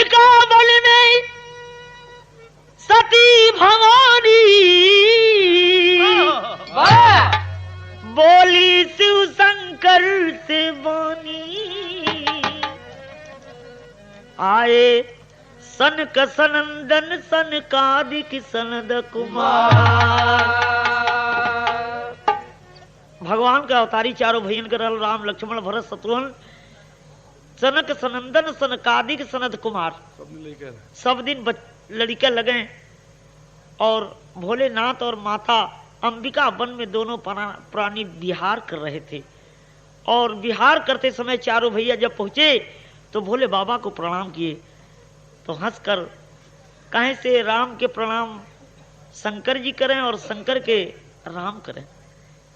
काबल में सती भवानी बोली शिव शंकर से बानी आए सनक सनंदन सनकादिक सनद कुमार। भगवान का अवतारी चारों भयन करल राम लक्ष्मण भरत शत्रुघ्न सनक सनंदन सनकादिक सनद कुमार सब दिन लड़के लगे और भोलेनाथ और माता अंबिका वन में दोनों प्राणी विहार कर रहे थे। और विहार करते समय चारों भैया जब पहुंचे तो भोले बाबा को प्रणाम किए तो हंसकर कहे से राम के प्रणाम शंकर जी करें और शंकर के राम करें।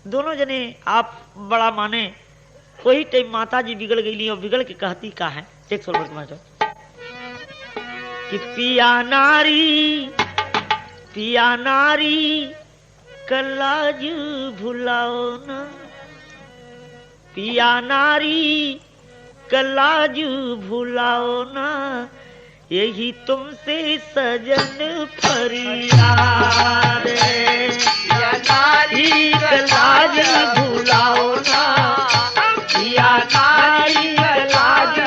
दोनों जने आप बड़ा माने। वही टाइम माता जी बिगड़ गई और बिगड़ के कहती का है एक सौ कि पिया नारी कलाज भुलाओ ना, पिया नारी कलाज भुलाओ ना, यही तुमसे सजन फरियाद है। पिया नारी कलाज भुलाओ ना, पिया नारी कलाज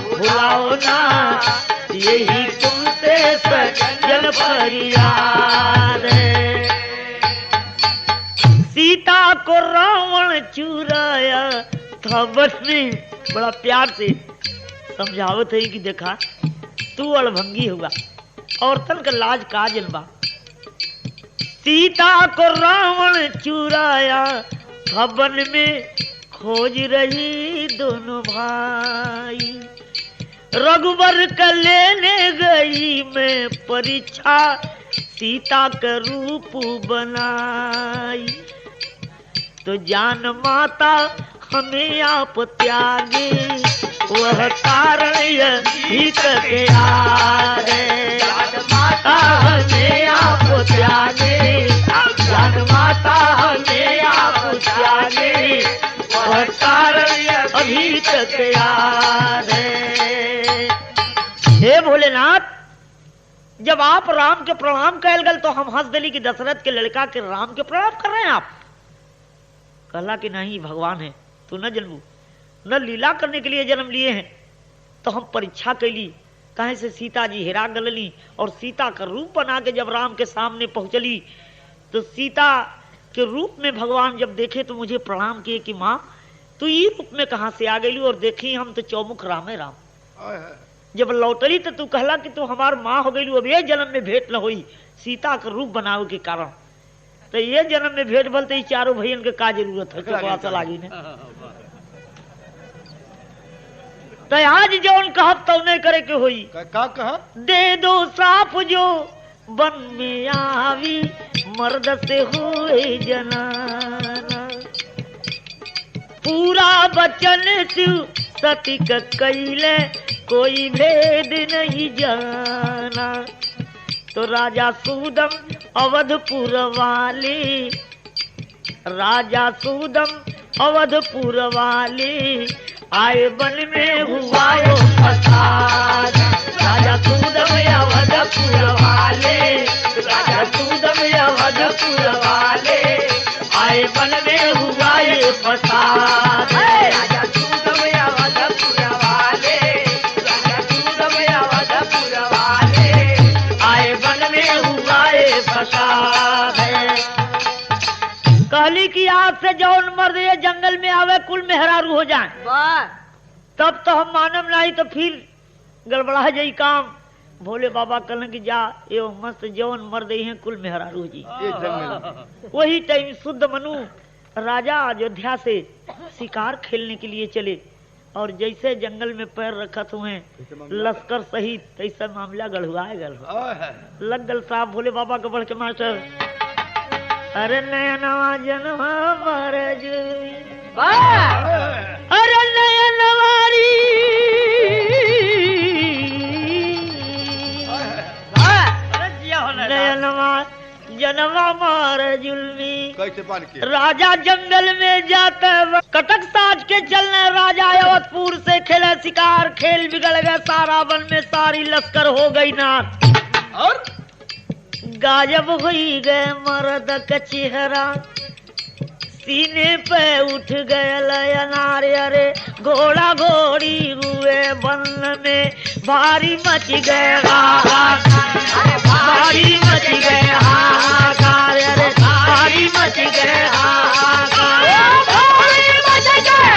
भुलाओ ना, यही तुमसे सजन फरियाद है। सीता को रावण चुराया था बस में। बड़ा प्यार से समझावत है कि देखा तू अड़भंगी होगा और तन का लाज का जनबा। सीता को रावण चुराया था वन में, खोज रही दोनों भाई। रघुबर का लेने गई मैं परीक्षा, सीता का रूप बनाई। तो जान माता हमें आप त्यागे, वह कारण यही तैयार है। जान माता हमें आप त्यागे, जान माता हमें आप त्यागे, वह कारण अभी तक याद है। हे भोलेनाथ, जब आप राम के प्रणाम कहल गल तो हम हंस दिली कि दशरथ के लड़का के राम के प्रणाम कर रहे हैं आप। कहला कि नहीं भगवान है, तू न जन्मू न लीला करने के लिए जन्म लिए हैं। तो हम परीक्षा कैली कहे से सीता जी हेरा गलली और सीता का रूप बना के जब राम के सामने पहुंचली तो सीता के रूप में भगवान जब देखे तो मुझे प्रणाम किए कि माँ तू ये रूप में कहां से आ गई। और देखी हम तो चौमुख राम है राम। जब लौटली तो तू कहला कि तू हमार माँ हो गई, अब ये जन्म में भेंट न हुई सीता का रूप बनावे के कारण। तो ये जन्म में भेंट बोलते ही चारों भैया के का जरूरत है पता लागी ने। तो आज जो उन कहब तो नहीं करे के हुई का कहा दे दो साफ जो बन में आवी, मर्द से हुए जनाना। पूरा बचन शिव सती का कैले, कोई भेद नहीं जाना। तो राजा सूदम अवधपुर वाले, राजा सूदम अवधपुर वाले, आए वन में हुआ यो फसाद। राजा सूदम अवधपुर वाले, राजा सूदम अवधपुर वाले, आए वन में हुआ ये फसाद। राजा सूदम अवधपुर वाले, राजा सूदम अवधपुर वाले, आए वन में हुआ ये फसाद। कहली कि आज से जौन मर्द ये जंगल में आवे कुल मेहरारू हो जाए तब तो हम मानव नहीं, तो फिर गड़बड़ा जाई काम। भोले बाबा कहलन कि जा यो मस्त जवन मर्द हैं कुल मेहरारू जी। ये जंगल वही टाइम शुद्ध मनु राजा अयोध्या से शिकार खेलने के लिए चले और जैसे जंगल में पैर रखत हुए लश्कर सहित तैसा मामला गढ़ुआए गल लग गल साहब भोले बाबा को बढ़ के मास्टर अरे नयनवा जनवा मारे अरे नयनवारी नयनवा जनवा मारे जुल्मी कैसे पान किया? राजा जंगल में जाते कटक साज के चलने राजा अवधपुर से खेले शिकार खेल बिगड़ गए सारा वन में सारी लश्कर हो गई नाथ और गायब हुई गए मर्द का चेहरा सीने पे उठ गए लयनार अरे घोड़ा घोड़ी हुए वन में भारी मच गए भारी मच गए हाहाकार अरे भारी मच गए हाहाकार भारी मच गए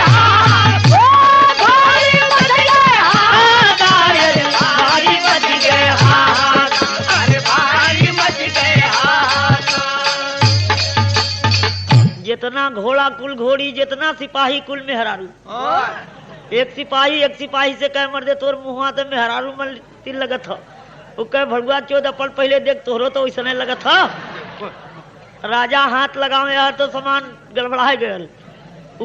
भारी मच गए हाहाकार अरे भारी मच गए हाहाकार अरे भारी मच गए हाहाकार। जितना घोड़ा कुल घोड़ी जितना सिपाही कुल मेहरारू एक सिपाही से कह मर दे तोर मुँह तो मेहरारू मन तिल लगत हो वो कह भगवा 14 पल पहले देख तोहरो तो वैसने लगत हो। राजा हाथ लगावे यार तो सामान गड़बड़ा गयल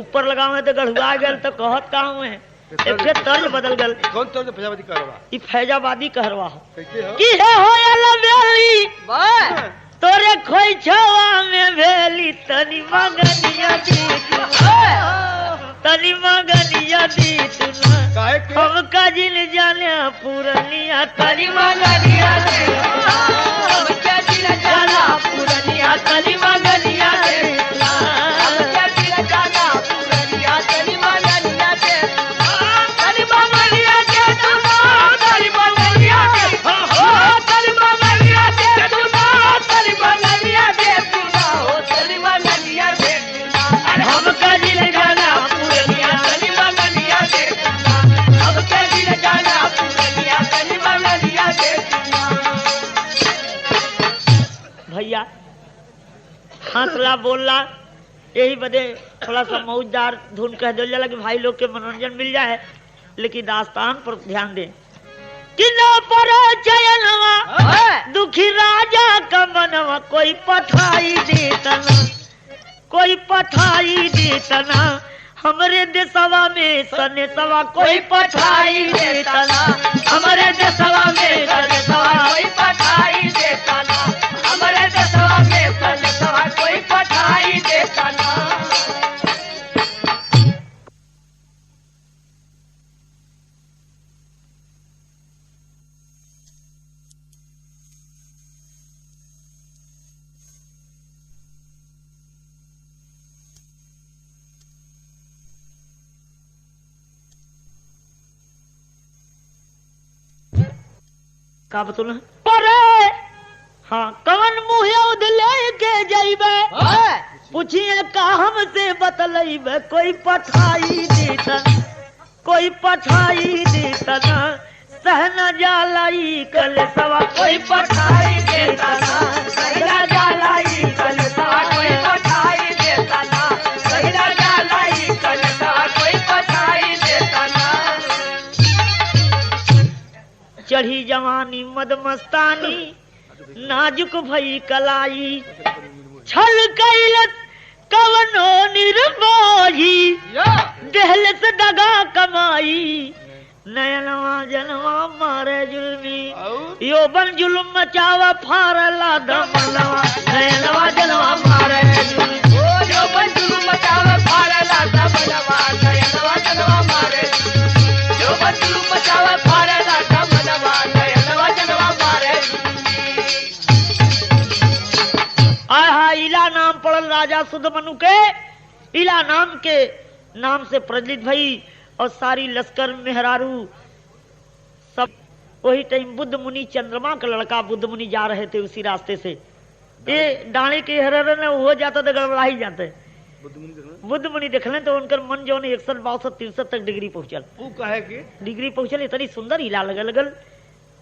ऊपर लगावे तो गढ़ुआ गयल तो कहत का हुए एक तर्ज बदल गल कौन तर्ज फैजाबादी कहरवा? ई फैजाबादी कहरवा हो कैसे हो? की है होयल बेली तोरे खोई छवा में भेली तनी मगनिया दी तनी मगनिया दी तुना काहे के? हम काजिल जाने पुरनिया तनी मगनिया दी हम काजिल जाना पुरनिया तनी मगनिया दी हम काजिल जाना पुरनिया तनी मगनिया दी तनी मगनिया दी तुना तनी मगनिया दी हो तनी मगनिया दी तुना तनी मगनिया दी तुना हो तनी मगनिया दी तुना हम काजिल जाना पुरनिया तनी मगनिया दी अब काजिल जाना पुरनिया तनी मगनिया दी भैया हंसला बोलला यही बदे थोड़ा सा मौजदार धुन कह दो कि भाई लोग के मनोरंजन मिल जाए लेकिन दास्तान पर ध्यान दे कि न पर चयनवा दुखी राजा का मनवा कोई पठाई देतना कोई पठाई देतना हमरे देशवा में सने सवा कोई पठाई देतना हमरे देशवा में सने सवा कोई पठाई देतना हमरे देशवा में सने सवा कोई पठाई देतना। का बतूल परे हाँ कवन मुँह लेके जाइबे पूछिए का हमसे बतलैबे कोई पठाई देतन कोई पठाई देतन सहना जालाई कल सवा कोई पठाई देतन सहना जालाई कल सवा कोई पठाई देतन सहना जालाई कल सवा कोई पठाई देतन। चढ़ी जवानी मदमस्तानी नाजुक भई कलाई छल कैलत कवनो निर्मोही देहल से दगा कमाई नयनवा जनवा मारे जुल्मी यो बन जुल्म मचावा फारला दमलवा नयनवा जनवा मारे जुल्मी यो बन जुल्म मचावा फारला दमलवा नयनवा जनवा मारे यो बन जुल्म मचावा फारला दमलवा नयनवा जनवा मारे। आहा इला नाम पड़ल राजा सुदमनु के इला नाम से प्रज्वलित भई और सारी लश्कर मेहरारू सब वही टाइम बुद्ध मुनि चंद्रमा का लड़का बुद्ध मुनि जा रहे थे उसी रास्ते से ये डाले के हर ने हो जाता तो गड़बड़ा ही जाते बुद्ध मुनि देखले तो उनकर मन जो 162 63 तक डिग्री पहुंचल वो कहे कि डिग्री पहुंचल इतनी सुंदर हिला लगल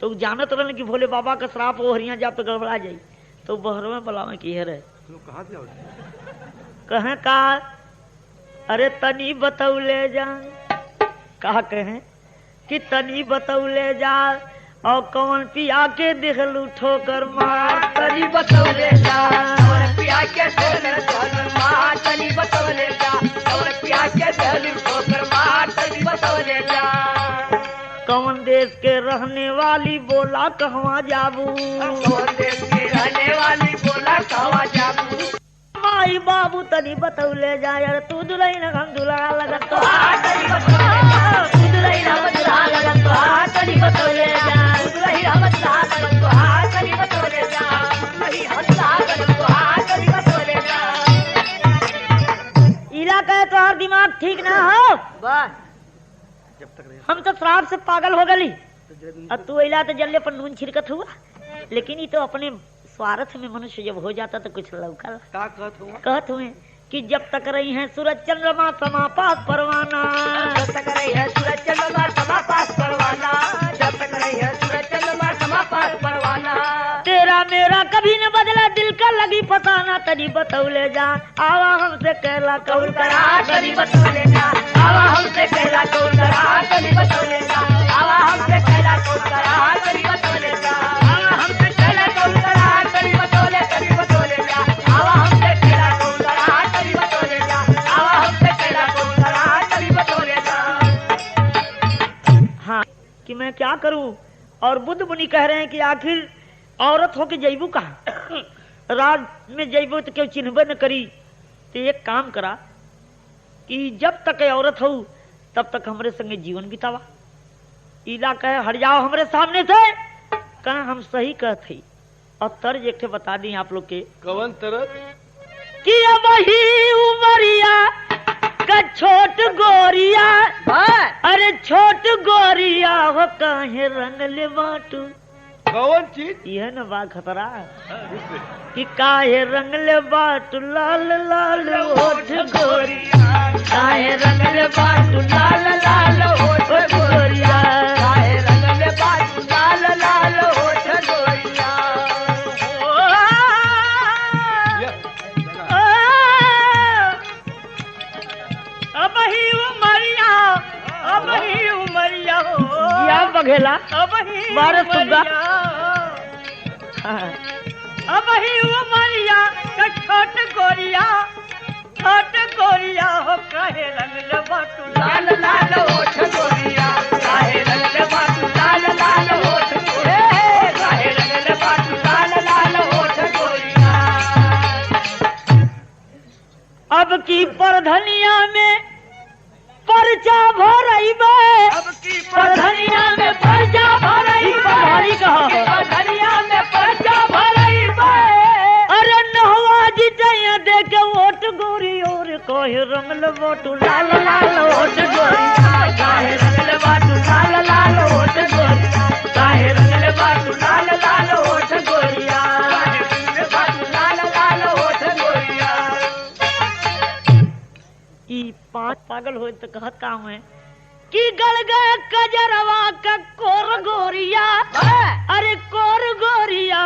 तो जानत रहन कि भोले बाबा का श्राप ओहरिया जा तो गड़बड़ा जाई, तो बहरवे बला में की है रे कहाँ दिया कहें का अरे तनी बतौले जा कहा कहें कि तनी बतौले जा और कौन पिया के दिखलू ठोकर मार तनी बतौले जा पिया के मार तनी बतौले जा और पिया के ठोकर मार तनी बतौले जा। कौन देश के रहने वाली बोला कहवा जाबू कौन देश की रहने वाली बोला कहवा जाबू माई बाबू तनी बतौले जा यार तू दुलई न हम दुल्हा लगत तो तनी बतौले तू दुलई हम दुल्हा लगत तो तनी बतौले जा दुलई हम दुल्हा लगत तो तनी बतौले जा नहीं हम दुल्हा लगत तो तनी बतौले जा। इलाका है तो हर दिमाग ठीक ना हो बस जब तक रहे हम तो श्राप से पागल हो गली और तू इला तो जल्ले पर नून छिड़कत हुआ, लेकिन ये तो अपने स्वार्थ में मनुष्य जब हो जाता तो कुछ लौका का कहत हुआ कहत हुए कि जब तक रही है सूरज चंद्रमा समा पास परवाना जब तक रही है सूरज चंद्रमा समा पास परवाना जब तक रही है सूरज चंद्रमा समा पास परवाना तेरा मेरा कभी न बदला दिल का लगी फसाना तनी बतौले जा आवा हमसे कहला कौन करा तनी बतौले जा आवा हमसे कहला कौन करा तनी बतौले जा आवा हमसे कहला कौन करा तनी बतौले जा आवा हमसे कहला कौन करा तनी बतौले जा आवा हमसे कहला कौन करा तनी बतौले जा आवा हमसे कहला कौन करा तनी बतौले जा। हाँ कि मैं क्या करूं, और बुद्ध मुनि कह रहे हैं कि आखिर औरत हो के जैबू कहा रात में जैबू तो क्यों चिन्हबे न करी, तो एक काम करा कि जब तक औरत हो तब तक हमरे संगे जीवन बितावा। इला कहे हट जाओ हमरे सामने से, कहे हम सही कहते ही और तर्ज एक बता दी आप लोग के कवन तरह कि अब ही उमरिया का छोट गोरिया अरे छोट गोरिया हो काहे रंग ले बाटू कवन चीज यह न बा खतरा कि काहे रंग ले बाटू लाल लाल होठ गोरिया काहे रंग ले बाटू लाल लाल होठ गोरिया काहे रंग ले बाटू लाल लाल होठ गोरिया अब ही उमरिया हो या बघेला अब ही बारह सुग्गा अब ही उमरिया का छोट गोरिया हो काहे रंग ले बाटू लाल लाल होठ गोरिया काहे रंग ले बाटू लाल लाल होठ गोरिया काहे रंग ले बाटू लाल लाल होठ गोरिया। अब की परधनिया में परचा भरइबे अब की परधनिया में परचा भरई पधारी कहा परधनिया में परचा भरई अरे नहवा जितैया दे के वोट गोरी और कहे रंगल वोट लाल लाल वोट गोरिया काहे रंग ले बाटू लाल लाल होठ गोरिया काहे रंग ले बाटू लाल लाल होठ गोरिया काहे रंग ले बाटू लाल लाल होठ गोरिया। ई पांच पागल हो तो कहत काम है कि गल गए कजरवा का कोर गोरिया अरे कोर गोरिया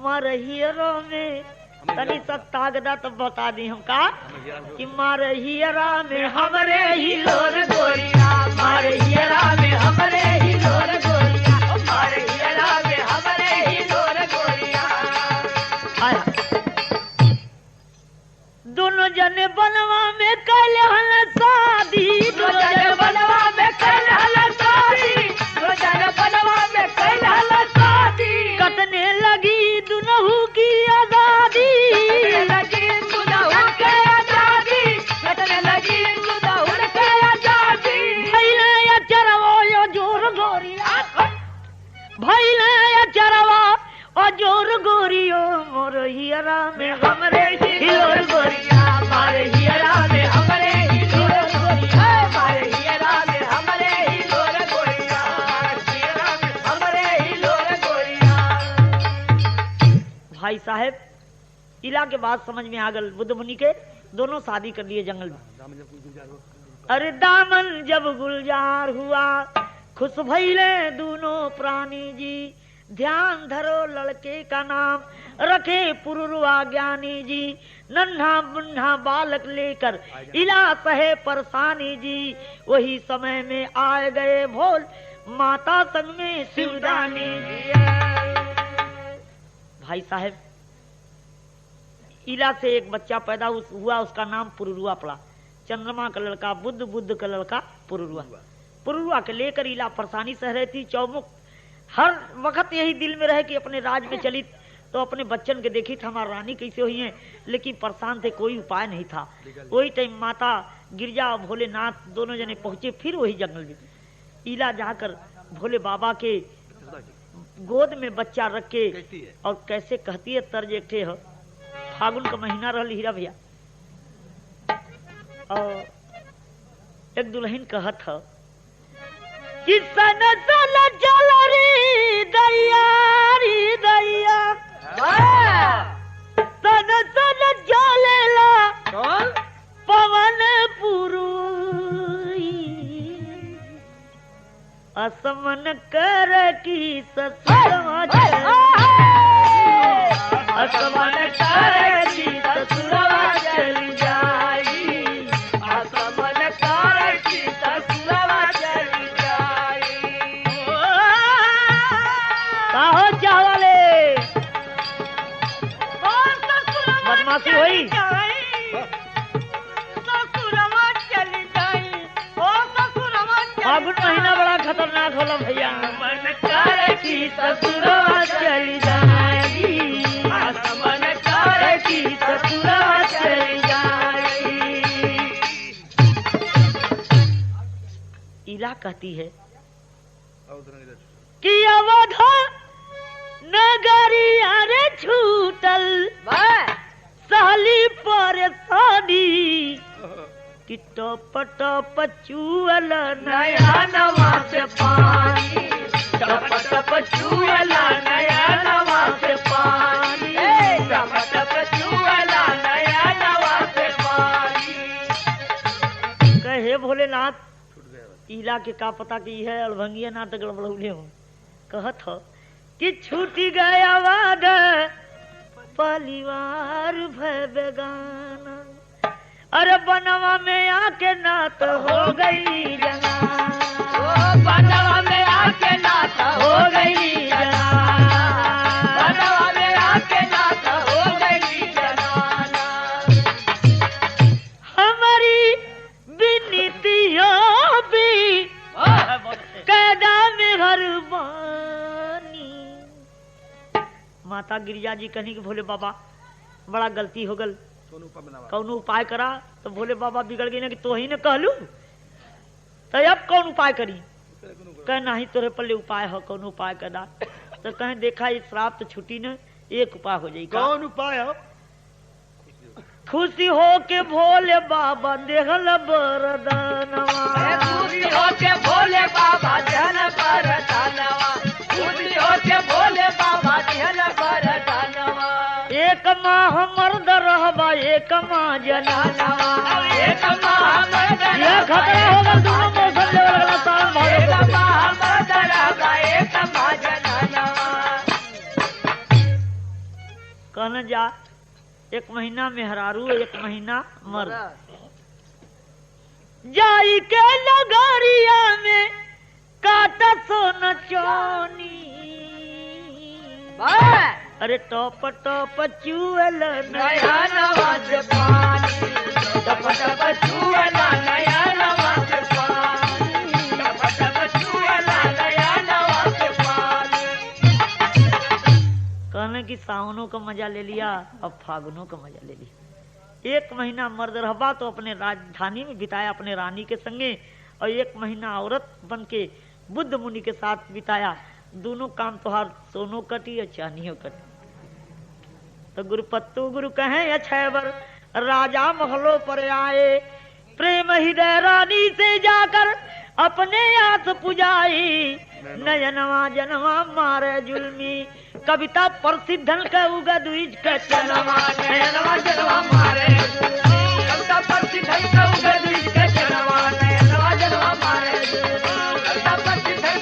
मरहियरो में तनी सब तागदा तो बता दी हम का कि मरहियरा में हमरे ही लोर गोरिया मारे हियरा में हमरे ही लोर गोरिया मारे हियरा में हमरे ही लोर गोरिया। आया दोनों जने बनवा में कैल हल शादी रोजन बनवा में कैल हल शादी रोजन बनवा में कैल हल शादी कटने लगी दुनहु की आजादी लगी सुनहुन के आजादी कटने लगी सुनहुन के आजादी भैले या चरवा यो जोर गोरिया भैले या चरवा ओ जोर गोरियो मोर हियरा में हमरे ही लोर गोरिया मारे हियरा में हमरे ही लोर गोरिया मारे हियरा में हमरे ही लोर गोरिया हियरा में हमरे ही लोर गोरिया। भाई साहब इला के बाद समझ में आ गल बुद्ध मुनि के दोनों शादी कर लिए जंगल में। अरे दामन जब गुलजार हुआ खुश भइले दोनों प्राणी जी, ध्यान धरो लड़के का नाम, रखे पुरुरवा ज्ञानी जी। नन्हा मुन्हा बालक लेकर इला सहे परेशानी जी, वही समय में आए गए भोल माता संग में शिवदानी जी। भाई साहब, इला से एक बच्चा पैदा हुआ, उसका नाम पुरुरुआ पड़ा। चंद्रमा का लड़का बुद्ध, बुद्ध का लड़का पुरुरुआ। पुरुरुआ के लेकर इला परेशानी सह रही थी। चौमुख हर वक्त यही दिल में रहे कि अपने राज में चली तो अपने बच्चन के देखी था हमारी रानी कैसे हुई है, लेकिन परेशान थे, कोई उपाय नहीं था। वही टाइम माता गिरजा और भोलेनाथ दोनों जने पहुंचे फिर वही जंगल में। इला जाकर भोले बाबा के गोद में बच्चा रख के और कैसे कहती है तर्ज एक हो। फागुन का महीना रहा हीरा भैया, और एक दुल्हन कहत है कि सन सन चल रे दैया रे दैया, सन सन चलेला पवन पुरुई, असमन कर की ससुरवा असमन कर की ससुरवा चली जाई, असमन कर की ससुरवा चली जाई। काहो चावले बदमाशी हुई, ससुरवा चली जाई, ओ ससुरवा फागुन महीना बड़ा खतरनाक होला भैया। मन कर की ससुरवा चली जाई, मन कर की ससुरवा चली जाई। इला कहती है कि अवध नगरिया रे छूटल सहली परेशानी, कि टप टप चुअल नया नवा से पानी, टप टप चुअल नया नवा से पानी, टप टप चुअल नया नवा से पानी। कहे भोलेनाथ इला के का पता की है अड़भंगिया नाटक गड़बड़ौले हो। कहत हो कि छूटी गया वाद परिवार भय बेगाना, अरे बनवा में आके नात हो गई जना, बनवा में आके नात हो गई जना, बनवा में आके नात हो गई जना। हमारी विनीतियों भी कैदा में घर बानी। माता गिरिजा जी कहनी कि भोले बाबा बड़ा गलती हो गल, कौन उपाय करा। तो भोले बाबा बिगड़ गई ना कि तो ही ने कहलू, तो अब कौन उपाय करी। कह नहीं तोरे पल्ले उपाय हो, कौन उपाय करा। तो कहें देखा ये श्राप तो छुट्टी न, एक उपाय हो जाए। कौन उपाय हो? खुशी हो के भोले बाबा देहल बरदानवा, खुशी हो के भोले बाबा देहल बरदानवा, खुशी हो के भोले बाबा देहल बरदानवा। एक माह मर्द रहबा एक माह जनानवा, एक माह मर्द ये खतरा होगा दोनों मौसम लेवल वाला साल भागे। एक माह मर्द रहबा एक माह जनानवा। कहना जा एक महीना मेहरारू एक महीना मर्द, जाई के नगरिया में काटा सोन चोनी, अरे टॉप टॉप चुअल नया नवा से पानी, टप टप चुअल नया नवा से पानी, टप टप चुअल नया नवा से पानी। कहने की सावनों का मजा ले लिया, अब फागुनों का मजा ले लिया। एक महीना मर्द रहबा तो अपने राजधानी में बिताया अपने रानी के संगे, और एक महीना औरत बन के बुद्ध मुनि के साथ बिताया। दोनों काम तुहार सोनो कटी या चानियों कटी। तो गुरुपत्तु गुरु कहें अछैवर राजा महलों पर आए, प्रेम हृदय रानी से जाकर अपने हाथ पुजाई। नयनवा जनवा मारे जुल्मी, कविता प्रसिद्धन के उगद के चनवा, नयनवा जनवा मारे जुल्मी, कविता प्रसिद्धन के उगद के चनवा, नयनवा जनवा मारे जुल्मी, कविता प्रसिद्धन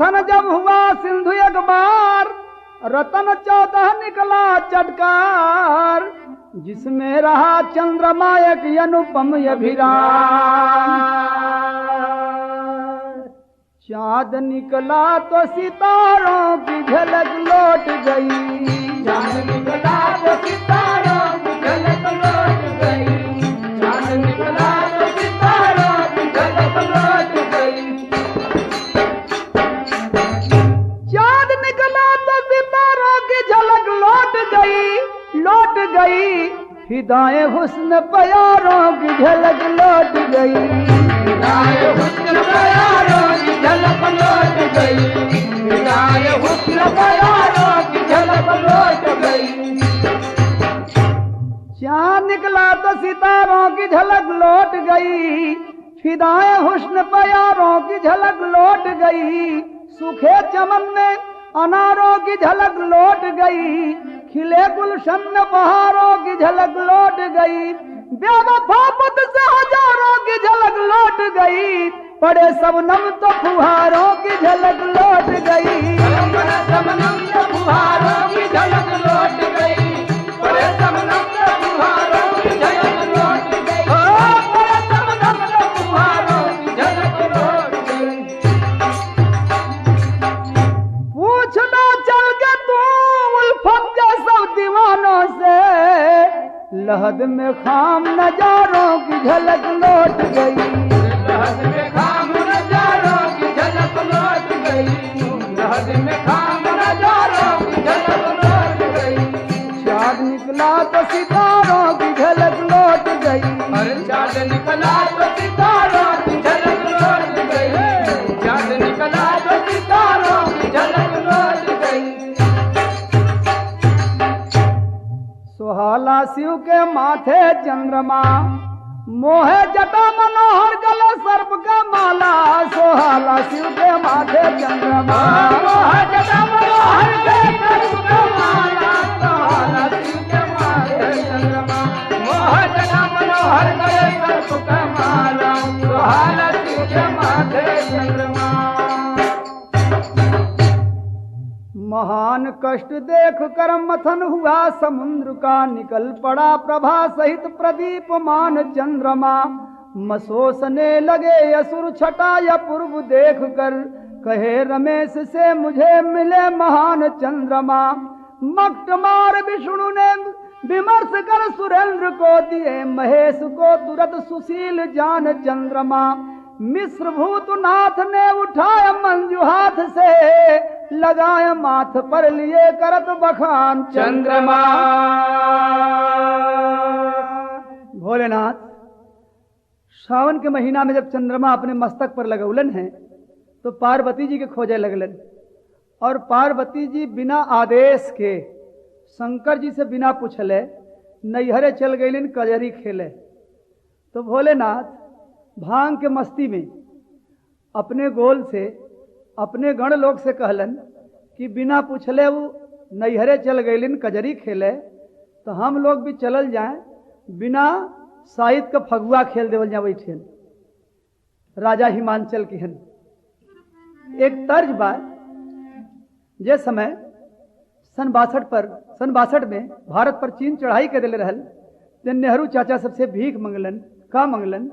मंथन जब हुआ सिंधु एक बार, रतन 14 निकला चटकार, जिसमें रहा चंद्रमा एक अनुपम अभिराम। चाँद निकला तो सितारों की झलक लौट गई, चाँद निकला तो सितारों की झलक लौट गई, चाँद निकला तो सितारों की झलक लौट गई। चाँद निकला तो सितारों की झलक लौट गई, फिदाए हुस्न प्यारों की झलक लौट गई, फिदाए हुस्न प्यारों की झलक लौट गई, फिदाए हुस्न प्यारों की झलक लौट गई। चाँद निकला तो सितारों की झलक लौट गई, फिदाए हुस्न प्यारों की झलक लौट गई। सूखे चमन में अनारों की झलक लौट गई, खिले गुलशन में बहारों की झलक लौट गई। बेवफा पद से हजारों की झलक लौट गई, पड़े सबनम तो फुहारों की झलक लौट गई, पड़े सबनम तो फुहारों की झलक लौट गई, पड़े सबनम तो फुहारों की झलक लौट गई, पड़े सबनम तो फुहारों की झलक लौट गई। पूछना चल के तू उल्फत के सब दीवानों से, लहद में खाम नजारों की झलक लौट गई, लहद में खाम नजारों की झलक लौट गई, लहद में खाम नजारों की झलक लौट गई। चाँद निकला तो सितारों की झलक लौट गई, अरे चाँद निकला तो सितारों की झलक लौट गई, चाँद निकला तो सितारों की झलक लौट गई। सुहाला शिव के माथे चंद्रमा, मोहे जटा मनोहर गले सर्प का माला। सुहाला शिव के माथे चंद्रमा, मोहे जटा मनोहर गले सर्प का माला। सुहाला शिव के माथे चंद्रमा, मोहे जटा मनोहर गले सर्प का माला। सुहाला शिव के माथे चंद्रमा। महान कष्ट देख कर मथन हुआ समुद्र का, निकल पड़ा प्रभा सहित प्रदीपमान चंद्रमा। मसोसने लगे असुर छटा या पूर्व देख कर, कहे रमेश से मुझे मिले महान चंद्रमा। मक्टमार विष्णु ने विमर्श कर सुरेंद्र को दिए, महेश को तुरंत सुशील जान चंद्रमा। मिश्र भूतनाथ ने उठाया मंजू हाथ से, लगाए माथ पर लिए करत बखान चंद्रमा। भोलेनाथ, सावन के महीना में जब चंद्रमा अपने मस्तक पर लगौलन है तो पार्वती जी के खोजे लगलन, और पार्वती जी बिना आदेश के शंकर जी से बिना पूछले नैहरे चल गईलिन कजरी खेले। तो भोलेनाथ भांग के मस्ती में अपने गोल से अपने गण लोग से कहलन कि बिना पूछले वो नैहरे चल गईलिन कजरी खेले, तो हम लोग भी चलल जाएं, बिना साहित्य का फगुआ खेल देवल जाए। वही राजा हिमांचल की हन एक तर्ज बात, जे समय सन 62 में भारत पर चीन चढ़ाई के दिले रहल, ते नेहरू चाचा सबसे भीख मंगलन। का मंगलन?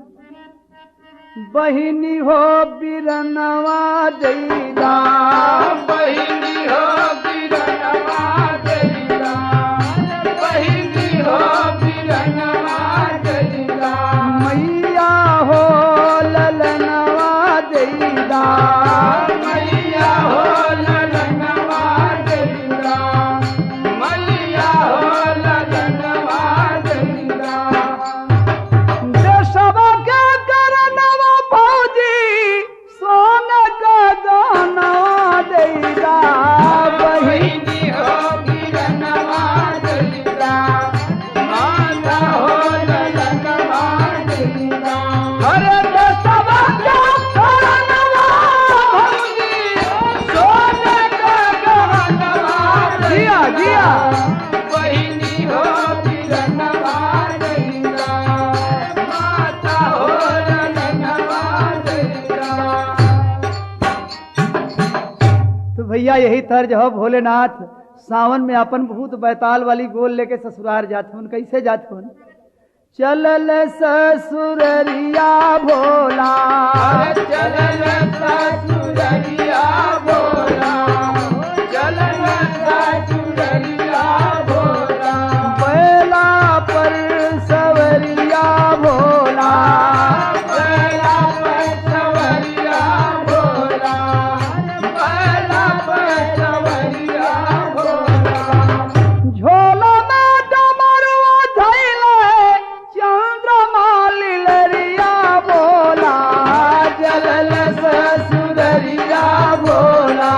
बहिनी हो बिरनवा देला, बहिनी हो बिरनवा देला, बहिनी हो बिरनवा देला, मैया हो ललनवा देला, मैया हो ललनवा देला, मैया हो ललनवा देला। देशवा के करनवा फौजी सोन का गाना देला, बहिनी हो बिरनवा देला, माता हो ललनवा देला। अरे देशवा के करनवा फौजी भैया यही तर्ज हो भोलेनाथ सावन में अपन भूत बैताल वाली गोल लेके ससुराल जाते हन। कैसे जाते हन? चलल ससुररिया भोला, चलल ससुररिया भोला, चलल ससुररिया भोला, बैला पर सवरिया भोला, बैला पर सवरिया भोला, बैला पर सवरिया भोला, झोला में डमरुआ धैले चंद्रमा लिलरिया भोला, चलल ससुररिया भोला,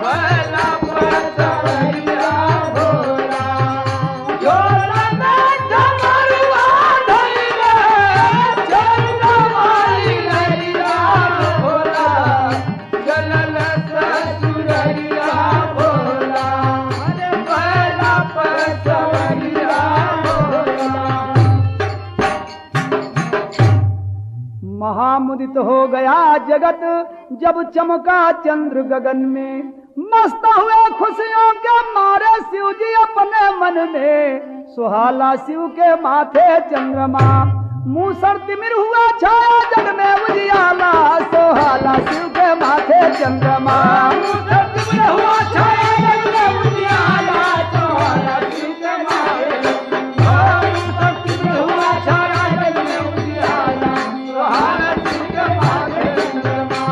बैला पर सवरिया भोला, झोला में डमरुआ धइले चंद्रमा लिलरिया भोला, चलल ससुररिया भोला, बैला पर सवरिया भोला। महामुदित हो गया जगत जब चमका चंद्र गगन में, मस्त हुए खुशियों के मारे शिव जी अपने मन में, सुहाला शिव के माथे चंद्रमा, मूसर तिमिर हुआ छाया जग में उजियाला, सुहाला शिव के माथे चंद्रमा, हुआ छाया जग में उजियाला, सुहाला शिव के माथे चंद्रमा, हुआ छाया जग में उजियाला, सुहाला शिव के माथे चंद्रमा।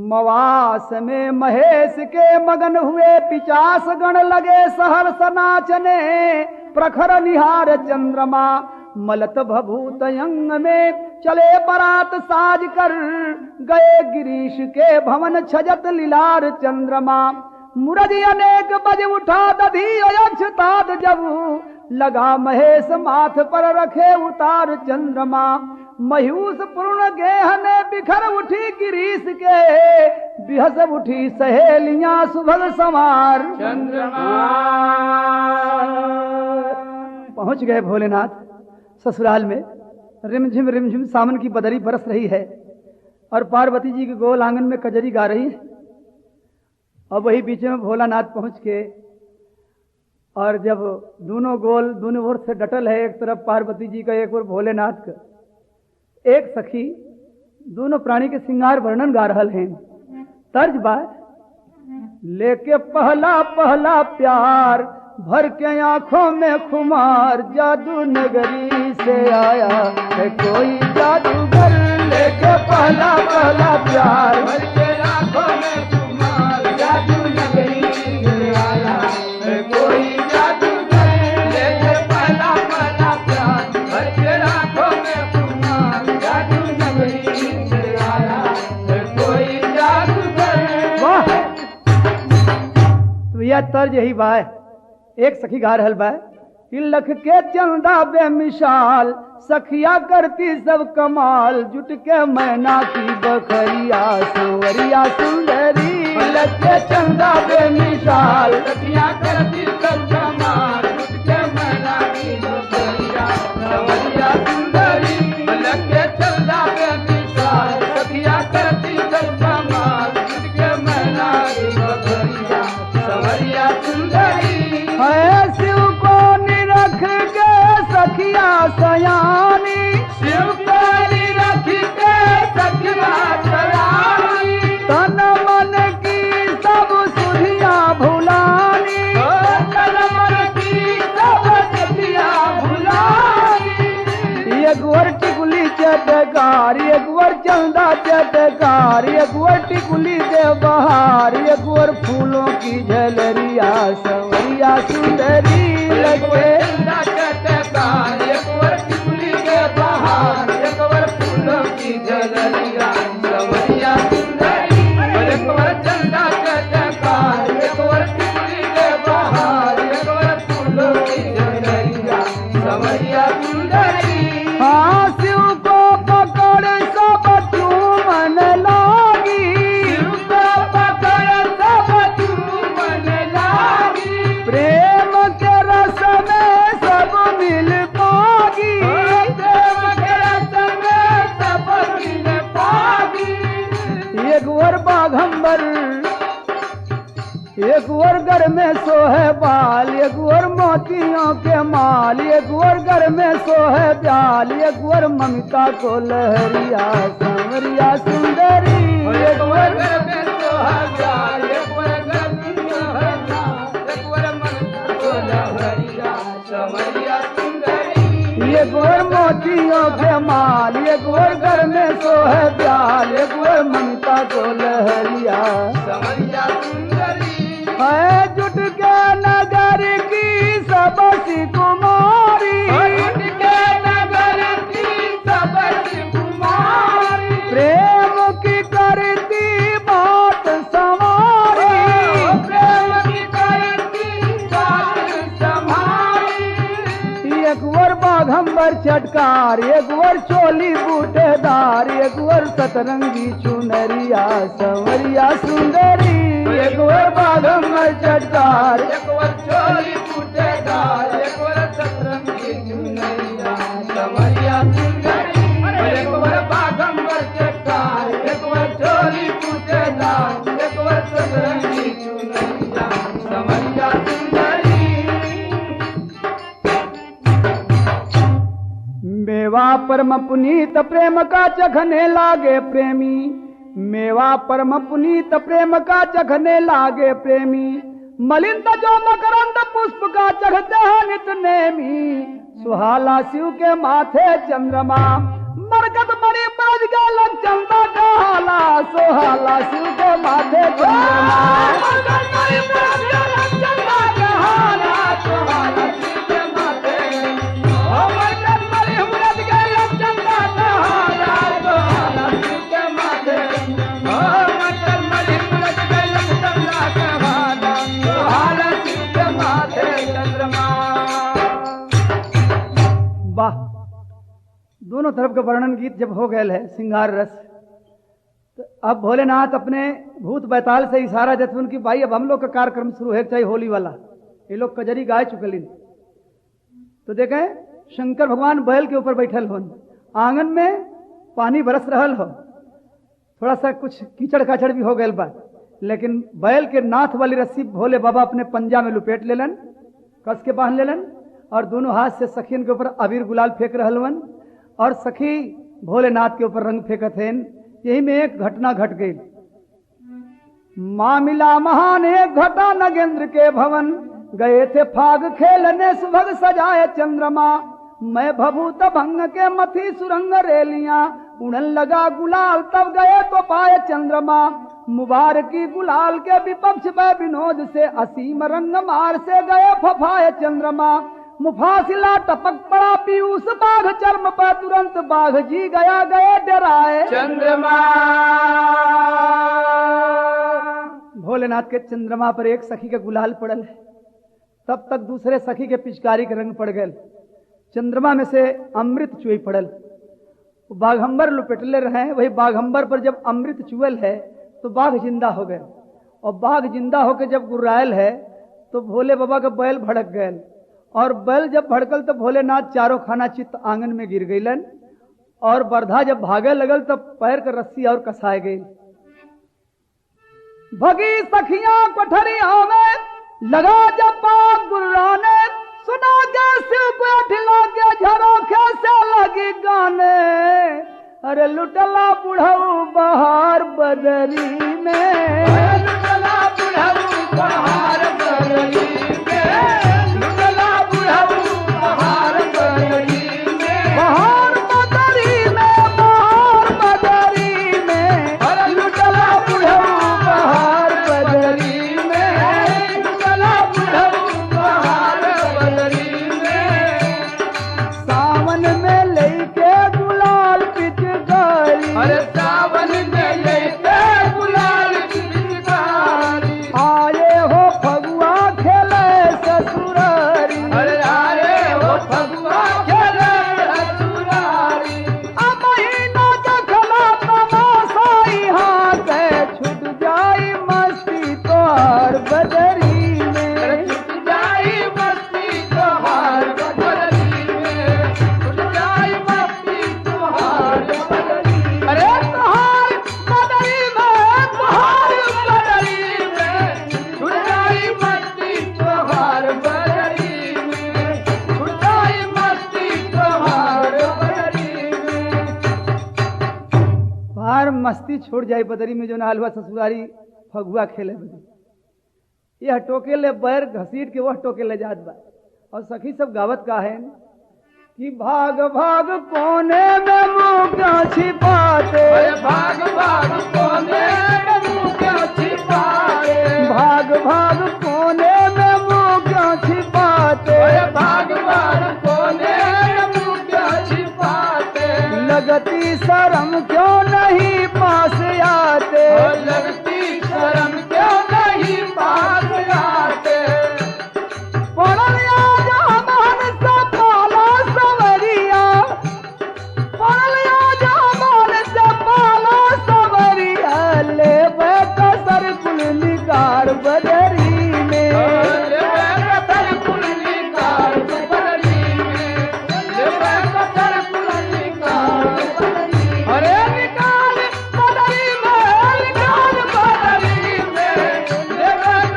मवास में महेश के मगन हुए पिचास गण लगे सहर्ष नाचने, प्रखर निहार चंद्रमा, मलत भभूत अंग में चले बारात साज कर, गए गिरीश के भवन छजत लीलार चंद्रमा, मुरज अनेक बज उठा दधी अक्षतात जब, लगा महेश माथ पर रखे उतार चंद्रमा, मयूस पूर्ण गेहने बिखर उठी गिरीश के, बिहस उठी सहेलियां सुभग समार चंद्रमा पहुंच गए भोलेनाथ ससुराल में। रिमझिम सावन की बदरी बरस रही है और पार्वती जी के गोल आंगन में कजरी गा रही है, और वही बीच में भोलानाथ पहुंच के, और जब दोनों गोल दोनों ओर से डटल है, एक तरफ पार्वती जी का एक ओर भोलेनाथ का, एक सखी दोनों प्राणी के श्रृंगार वर्णन गा रहल हैं। तर्ज बा लेके पहला पहला प्यार भर के आंखों में खुमार, जादू नगरी से आया है कोई जादूगर, लेके पहला पहला प्यार भर के आंखों में खुमार, जादू नगरी से आया है कोई जादूगर, लेके पहला पहला प्यार भर के आंखों में खुमार, जादू नगरी से आया है कोई जादूगर। वाह। तो यह तर्ज यही बा है। एक सखी गा रहल बा कि लख के चंदा बेमिसाल, सखिया करती सब कमाल, जुट के मैना की बखरिया संवरिया सुंदरी, लख के चंदा बेमिसाल, सखिया करती सब कमाल, जुट के मैना की बखरिया संवरिया सुंदरी, लख के चंदा बेमिसाल, सखिया करती सब कमाल, जुट के मैना की बखरिया संवरिया सुंदरी। है शिव को निरख के सखिया सयानी, शिव को निरख के सखिया सयानी, तन मन की सब सुधिया भुलानी, तन मन की सब सुधिया भुलानी, एक वर टिकुली चटकार, एक वर चंदा चटकार, एक वर टिकुली दे बहार, एक वर फूलों की झलरिया संवरिया सुंदरी, लगे चंदा चटकार, एक वर टिकुली के बहार, एक वर फूलों की झलरिया संवरिया सुंदरी, एक वर चंदा चटकार, एक वर टिकुली के बहार, एक वर फूलों की झलरिया संवरिया सुंदरी। हाँ शिव को पकड़ सब चूमन लागी, शिव को पकड़ सब चूमन लागी, प्रेम के रस में सब मिल पागी, प्रेम के रस में सब मिल पागी, एक और घर में सोहे बाल, एक और मोतियों के माल, एक और घर में सोहे ब्याल, एक और ममता को लहरिया सांवरिया सुंदरी, एक और घर में सोहे ब्याल, एक और घर में सोहे ब्याल, एक और ममता को लहरिया सांवरिया सुंदरी, एक और मोतियों के माल, एक और घर में सोहे ब्याल, एक और ममता को लहरिया सांवरिया सुंदरी। है जुट के नगर की सबसी कुमारी, जुट के नगर की सबसी कुमारी, प्रेम की करती बात संवारी, प्रेम की करती बात संवारी। एक और बाघंबर चटकार, एक और चोली बूटेदार, एक और सतरंगी चुनरिया संवरिया सुंदरी, एक और बाघंबर चटकार, एक और चोली बूटेदार, एक और सतरंगी चुनरिया संवरिया सुंदरी, एक और बाघंबर चटकार, एक और चोली बूटेदार, एक और सतरंगी चुनरिया संवरिया सुंदरी। मेवा परम पुनीत प्रेम का चखने लागे प्रेमी, मेवा परम पुनीत प्रेम का चखने लागे प्रेमी, मलिन जो मकरंद पुष्प का चखते हैं नित नेमी, सुहाला शिव के माथे चंद्रमा, मरकत मणि बज गया चंदा का हाला, सुहाला शिव के माथे चंद्रमा, मरकत मणि बज गया चंदा का हाला, सुहाला शिव के माथे, मरकत मणि बज गया चंदा का हाला, सुहाला शिव के माथे, मरकत मणि बज गया चंदा का हाला, सुहाला शिव के माथे चंद्रमा। वाह, दोनों तरफ का वर्णन गीत जब हो गए है सिंगार रस, तो अब भोलेनाथ अपने भूत बैताल से इशारा देते उनकी भाई अब हम लोग का कार्यक्रम शुरू है, चाहे होली वाला, ये लोग कजरी गाय चुकलिन। तो देखें शंकर भगवान बैल के ऊपर बैठल हो, आंगन में पानी बरस रहल हो, थोड़ा सा कुछ कीचड़ काचड़ भी हो गए बा, लेकिन बैल के नाथ वाली रस्सी भोले बाबा अपने पंजा में लुपेट लेलन, कस के बांध लेलन, और दोनों हाथ से सखियन के ऊपर अबीर गुलाल फेंक रहलवन, और सखी भोलेनाथ के ऊपर रंग फेंकत हैं। यही में एक घटना घट गई। मामिला महान एक घटा नगेंद्र के भवन, गए थे फाग खेलने सुभग सजाए चंद्रमा, मैं भभूत भंग के मथी सुरंग रेलियां, उड़न लगा गुलाल तब गए तो पाए चंद्रमा, मुबारकी गुलाल के विपक्ष में विनोद से असीम रंग मार से गए फफाए चंद्रमा, मुफासिला टपक पड़ा पीयूष बाघ चर्म पर तुरंत बाघ जी गया गए डराए चंद्रमा। भोलेनाथ के चंद्रमा पर एक सखी के गुलाल पड़ल है, तब तक दूसरे सखी के पिचकारी के रंग पड़ गए, चंद्रमा में से अमृत चुई पड़ल, बाघंबर लुपेटले रहे, वही बाघंबर पर जब अमृत चुअल है तो बाघ जिंदा हो गए, और बाघ जिंदा होकर जब गुर्रायल है तो भोले बाबा का बैल भड़क गए, और बैल जब भड़कल तो भोलेनाथ चारों खाना चित्त आंगन में गिर गईलन, और बरधा जब भागे लगल तब पैर का रस्सी और कसाए गई। भगी सखियां कोठरिया में लगा जब पाप गुर्राने, सुना के शिव को ठिला के झरोखे से लगी गाने, अरे लुटला बुढ़ऊ बहार बदरी में, लुटला बुढ़ऊ बहार बदरी में, लुटला बुढ़ऊ बहार बदरी में, बहार बदरी में, बहार बदरी में, अरे लुटला बुढ़ऊ बहार बदरी में, लुटला बुढ़ऊ बहार बदरी में, सावन में लेके गुलाल पिचकारी, अरे सावन में लेके गुलाल पिचकारी, आए हो फगुआ खेले ससुर मस्ती छोड़ जाए बदरी में जो ना हलवा ससुरारी फगुआ खेले बदे यह टोके ले बैर घसीट के वह टोके ले जात बा और सखी सब गावत का है कि भाग भाग कोने में मुंह क्यों छिपाते, भाग भाग कोने में मुंह क्यों छिपाते, भाग भाग कोने में मुंह क्यों छिपाते, भाग भाग कोने में मुंह क्यों छिपाते, लगती शर्म क्यों नहीं पास आते, लगती शर्म क्यों नहीं पास आते, पढ़ल आज हमान से पाला सवरिया, पढ़ल आज हमान से पाला सवरिया, ले कसर कुल निकार बदरी में, कसर कुल निकार बदरी में, कसर कुल निकार बदरी में, अरे निकाल बदरी में, निकाल बदरी में,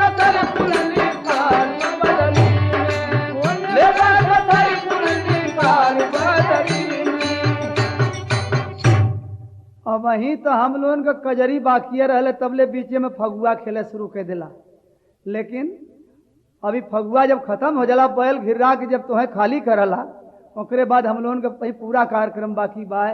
कसर कुल निकार बदरी में, कसर कुल निकार बदरी में। अब वहीं तो हम लोगन का कजरी बाकी रहले तबले बीचे में फगुआ खेले शुरू कर दिला, लेकिन अभी फगुआ जब खत्म हो जाला बैल घिरा के जब तुम्हें खाली करला ओकरे बाद हम लोगन का पूरा कार्यक्रम बाकी बा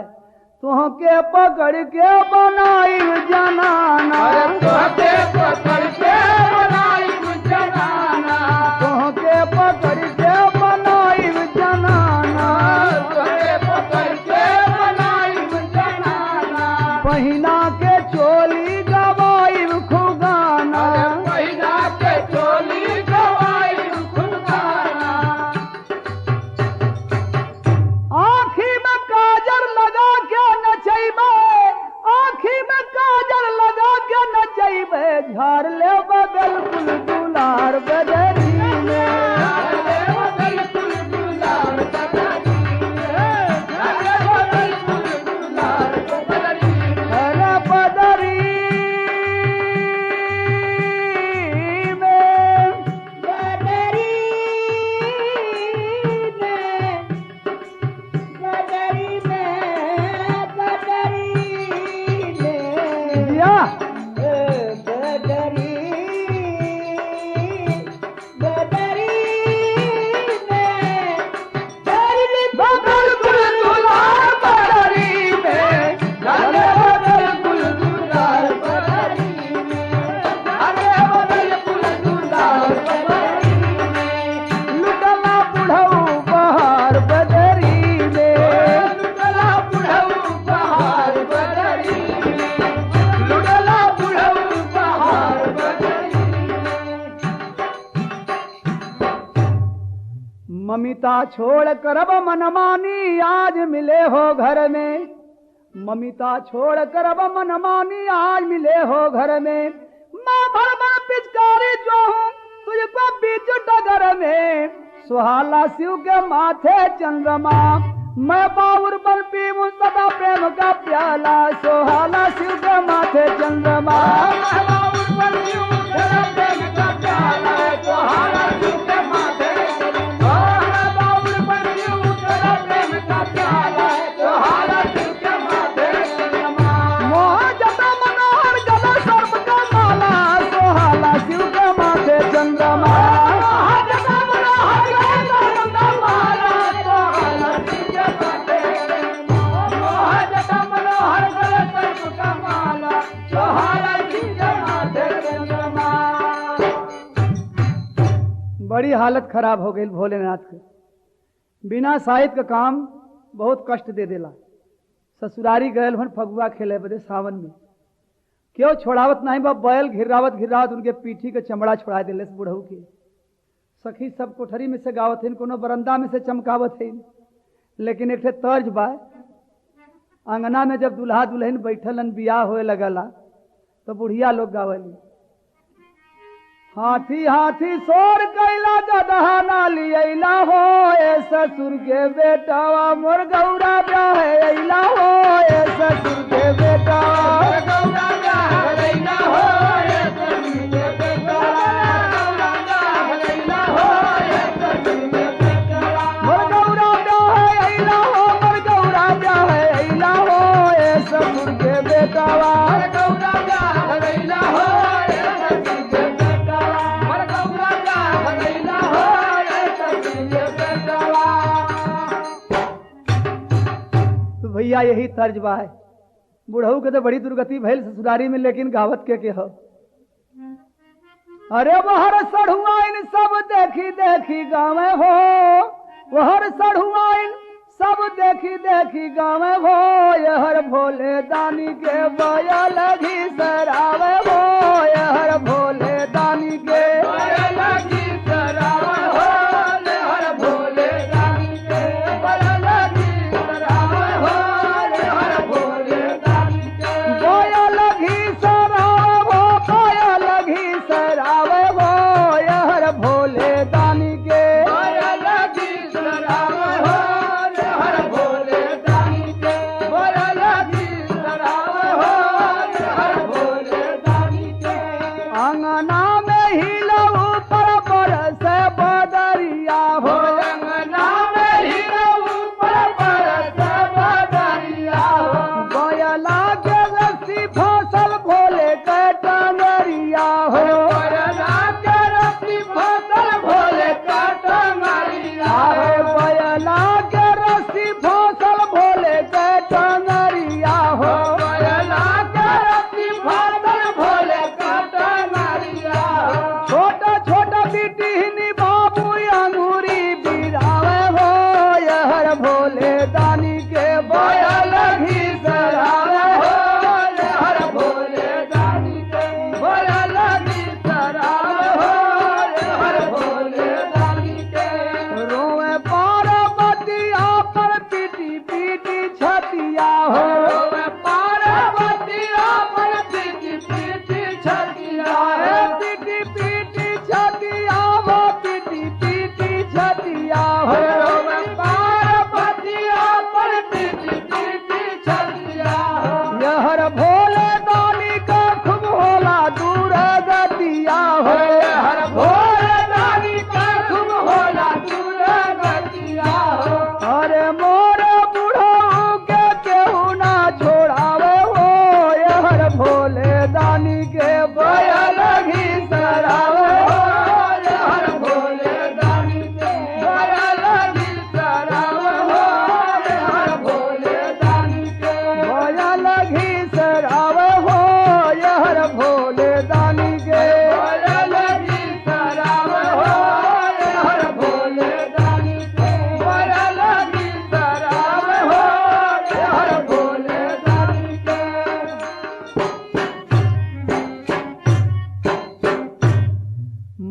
तुहके पकड़ के बनाई जनाना, तोहके पकड़ के बनाई जनाना, तुहके पकड़ के बनाई जनाना, तोहके पकड़ के बनाई जनाना, पहिना के चोली गवाई खुगाना, पहिना के चोली गवाई खुदाना, आँखी में काजल लगा के नचैबे, आँखी में काजल लगा के नचैबे, झाड़ ले बिल्कुल दुलार बदरी में, बिल्कुल दुलार बदरी में, बिल्कुल दुलार बदरी में, अरे बदरी में, बदरी में, बदरी में, बदरी में, या बदरी बदरी में, बिल्कुल दुलार बदरी में, बिल्कुल दुलार बदरी में, बिल्कुल दुलार बदरी में, लुटला बुढ़ऊ बहार बदरी में, लुटला बुढ़ऊ बहार बदरी में, लुटला बुढ़ऊ बहार बदरी में। ममिता छोड़ कर अब मनमानी आज मिले हो घर में, ममिता छोड़ कर अब मनमानी आज मिले हो घर में, मैं भर भर पिचकारी जो हूँ तुझको बीच डगर में, सुहाला शिव के माथे चंद्रमा, मैं बाउर बल पीऊं सदा प्रेम का प्याला, सुहाला शिव के माथे चंद्रमा, मोह जटा मनोहर गला सर्प का माला, सुहाला शिव के माथे चंद्रमा, बड़ी हालत खराब हो गई भोलेनाथ के, बिना साहित्य का काम बहुत कष्ट दे देला, ससुरारी गयल हन फगुआ खेले बदे सावन में, क्यों छोड़ावत नहीं बा बैल घिरावत घिरावत उनके पीठी के चमड़ा छोड़ा दिले बुढ़ऊ के, सखी सब कोठरी में से गावत है, कोनो बरंदा में से चमकावत है, लेकिन एक तर्ज बा अंगना में जब दुल्हा दुल्हन बैठलन बियाह होए लगला तो बुढ़िया लोग गावली, हाथी हाथी सोर कैला गदहा ना लियला हो, ए ससुर के बेटावा मोर गौरा ब्याह अइला हो, ए ससुर के बेटावा गौरा ब्याह लैला हो, ए ससुर के बेटावा, गौरा ब्याह लैला हो, ए ससुर के बेटावा, मोर गौरा ब्याह अइला हो, मोर गौरा ब्याह अइला हो, ए ससुर के बेटावा भैया यही तर्ज बा है। बुढ़ऊ के तो बड़ी दुर्गति भैल ससुरारी में, लेकिन गावत के हो। अरे वहर सढ़ुआइन सब देखी देखी गावे हो, वहर सढ़ुआइन सब देखी देखी गावे हो, यहर भोले दानी के बया लगी सरावे हो, यहर भोले दानी के बया लगी सरावे हो, यहर भोले दानी के बया लगी सरावे हो, यहर भोले दानी के बया लगी सरावे हो, बया लगी सरावे हो, यहर भोले दानी के बया लगी सरावे हो, यहर भोले दानी के बया लगी सरावे हो, यहर भोले दानी के अंगना में हिलो ऊपर बरस बदरिया हो, अंगना में हिलो ऊपर बरस बदरिया हो, बयला के रस्सी फसल भोले के टंगरिया हो, बयला के रस्सी फसल भोले के टंगरिया हो, बयला के रस्सी फसल भोले के टंगरिया हो, बयला के रस्सी फसल भोले के टंगरिया हो, छोटा छोटा बिटिहनी बाबू अंगूरी बिरावे हो, यहर भोले दानी के बया लगी सरावे हो, यहर भोले दानी के बया लगी सरावे हो, यहर भोले दानी के रोए पार्वतिया पर पीटी पीटी छतिया हो, रोए पार्वतिया पर पीटी पीटी छतिया है, पीटी पीटी छतिया हो, पीटी पीटी छतिया हो, रोए पार्वतिया पर पीटी पीटी छतिया हो, यहर भोले दानी का खूब होला दूर गतिया हो, यहर भोले दानी का खूब होला दूर गतिया हो, अरे मोर बुढ़ऊ के केहू ना छोड़ावे हो, यहर भोले दानी के बया लगी सरावे हो, यहर भोले दानी के बया लगी सरावे हो, यहर भोले दानी के बया लगी सरावे हो, यहर भोले दानी के बया लगी सरावे हो, यहर भोले दानी के बया लगी सरावे हो, यहर भोले दानी के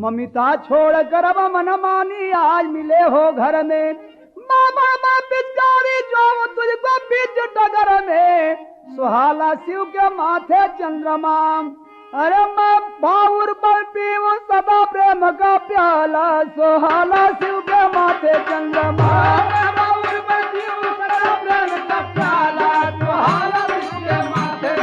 ममिता छोड़ कर अब मन मानी आज मिले हो घर में, मामा माँ पिचकारी जो तुझको बीच डगर में, सुहाला शिव के माथे चंद्रमा, अरे मैं बाउर पर पीऊं सदा प्रेम का प्याला, सुहाला शिव के माथे चंद्रमा, बाउर पर पीऊं सदा प्रेम का प्याला, सुहाला शिव के माथे,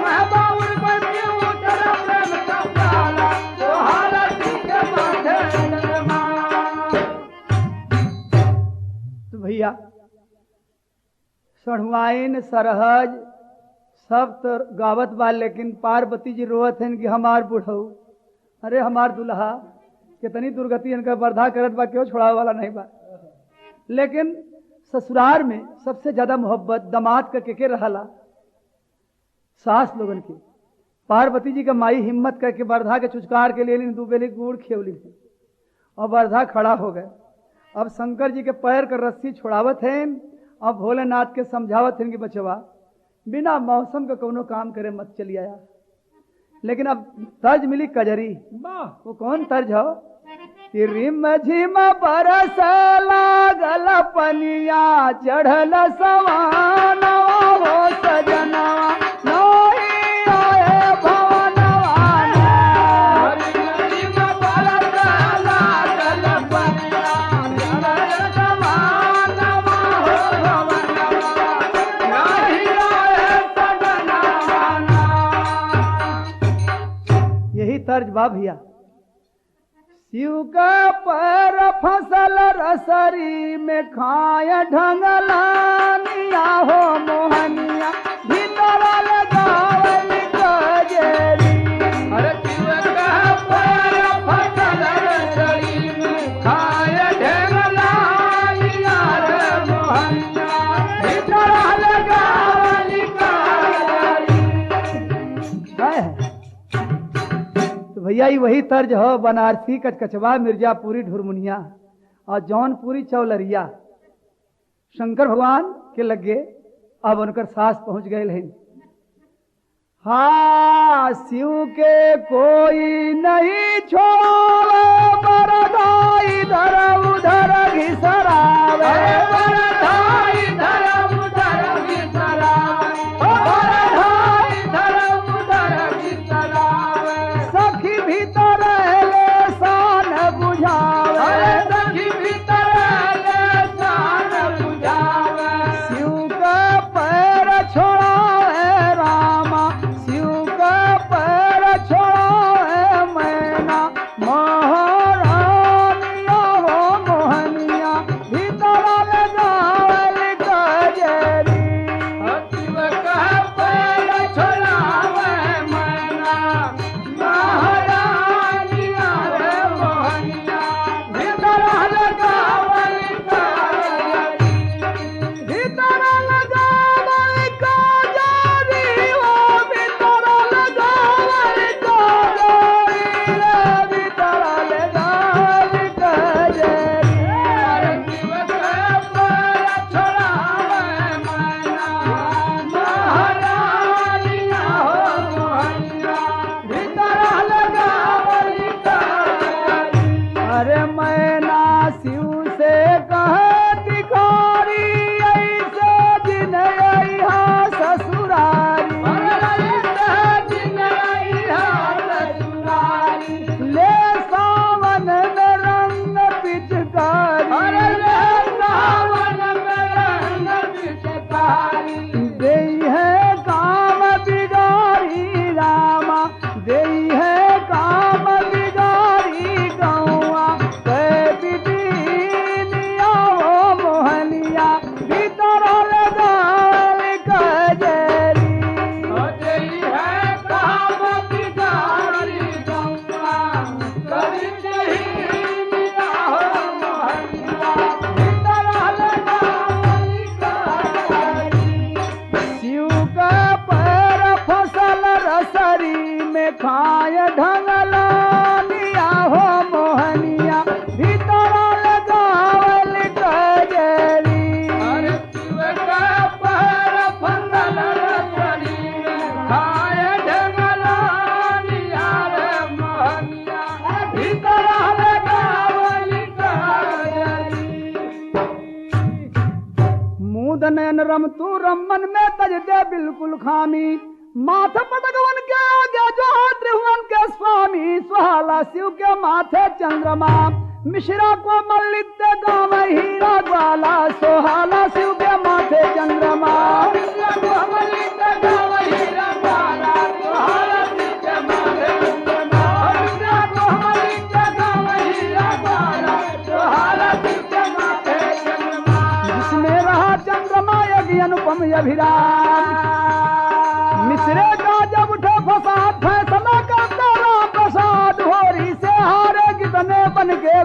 मैं बाउर पर पीऊं सदा प्रेम का प्याला, सुहाला शिव के माथे चंद्रमा। तो भैया सढ़ुआइन सरहज सब तो गावत बा, लेकिन पार्वती जी रोवत हैं कि हमार बुढ़ऊ, अरे हमार दुल्हा कितनी दुर्गति इनका बर्धा करत बा, क्यों छोड़ावे वाला नहीं बा। लेकिन ससुराल में सबसे ज्यादा मोहब्बत दामाद का के रहला सास लोगन की। पार्वती जी का माई हिम्मत करके बर्धा के चुचकार के लिए दू बेली गुड़ खेवली थी और बर्धा खड़ा हो गए। अब शंकर जी के पैर का रस्सी छोड़ावत हैं, अब भोलेनाथ के समझावत हैं कि बचवा बिना मौसम का कोनो काम करे मत चली आया। लेकिन अब तर्ज मिली कजरी, वो कौन तर्ज हो कि रिम झिम बरस लागल पनिया चढ़ल सवाना हो सजना नहीं आए भवनवा रिम झिम बरस लागल पनिया चढ़ल सवाना हो भवनवा नहीं आए सजनवा। यही तर्ज बा भैया। शिव का पैर फसल रसरी में खाए ढंगलानिया हो मोहनिया भीतर लगावल गजेरी। अरे शिव का पैर फसल रसरी में खाए ढंगलानिया रे मोहनिया भीतर भैया ये वही तर्ज हो, बनारसी कचकचवा मिर्जापुरी ढुरमुनिया और जौनपुरी चौलरिया शंकर भगवान के लगे अब उनकर सास पहुंच गए हैं। हाँ शिव के कोई नहीं छोड़े, मरदा इधर उधर घिसरावे, मरदा इधर उधर घिसरावे, मरदा इधर उधर घिसरावे, सखी भीतर ले शान बुझावे, सखी भीतर ले शान बुझावे, शिव का पैर छोड़ावे रामा, शिव का पैर छोड़ावे मैना, महारानिया हो मोहनिया, भीतर ले जावल कजरी, शिव का पैर छोड़ावे मैना, महारानिया हो मोहनिया, भीतर ले जावल कजरी, भीतर ले जावल कजरी, ओ भीतर ले जावल कजरी, रे भीतर ले जावल कजरी, शिव का पैर छोड़ावे मैना, महारानिया हो मोहनिया, भीतर ले जावल कजरी। अरे मैना शिव से कहती कारी, ऐसे दिन अइहा ससुरारी, ऐसे दिन अइहा ससुरारी, ले सावन में रंग पिचकारी, अरे ले सावन में रंग पिचकारी, देई है काम बिगाड़ी रामा, देई है काम बिगाड़ी गौआ, बिटिनिया हो मोहनिया, भीतर ले जावल कजरी, देई है काम बिगाड़ी गौआ, बिटिनिया हो मोहनिया, भीतर ले जावल कजरी, शिव का पैर फसल रसरी में खाए ढंगलानिया हो मोहनिया, भीतर ले जावल कजरी, अरे शिव का पैर फसल रसरी में खाए ढंगलानिया रे मोहनिया, भीतर ले जावल कजरी। मूद नयन रम तू रमन में तज दे बिल्कुल खामी, माथे पदगवन के आगे जो है त्रिभुवन के स्वामी, सुहाला शिव के माथे चंद्रमा, मिश्रा को मल्लिक ते गाँव हीरा ग्वाला, सुहाला शिव के माथे चंद्रमा, मिश्रा को मल्लिक ते गाँव हीरा ग्वाला, सुहाला शिव के माथे चंद्रमा, मिश्रा को मल्लिक ते गाँव हीरा ग्वाला, सुहाला शिव के माथे चंद्रमा, जिसमें रहा चंद्रमा यज्ञ अनुपम अभिराम, मिश्रे का जब उठे फसाद फैसला करता राम प्रसाद, होरी से हारे कितने बन के